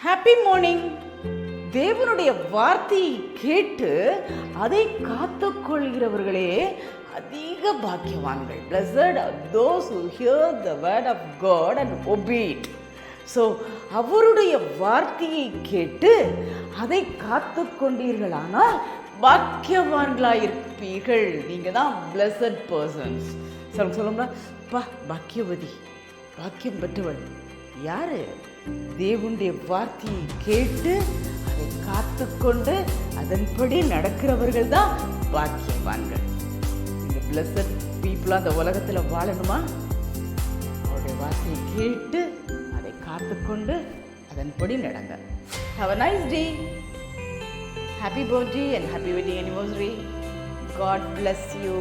Happy morning. தேவனுடைய வார்த்தையை கேட்டு அதை காத்துக்கொள்கிறவர்களே அதிக பாக்கியவான்கள். Blessed are those who hear the word of God and obey it. So அவருடைய வார்த்தையை கேட்டு அதை காத்து கொண்டீர்களானால் பாக்கியவான்களாயிருப்பீர்கள். நீங்கள் தான் பிளஸட் பர்சன்ஸ். சொல்லணும்னா பாக்கியவதி, பாக்கியம் பெற்றவள் யாரு? தேவனுடைய வார்த்தையை கேட்டு அதை காத்துக்கொண்டு அதன்படி நடக்கிறவர்கள் தான் பாக்கியவான்கள். நீங்கள் பிளஸட் பீப்புளாக அந்த உலகத்தில் வாழணுமா? அவருடைய வார்த்தையை கேட்டு அதை காத்துக்கொண்டு அதன்படி நடங்க. Have a nice day. Happy birthday and happy wedding anniversary. God bless you.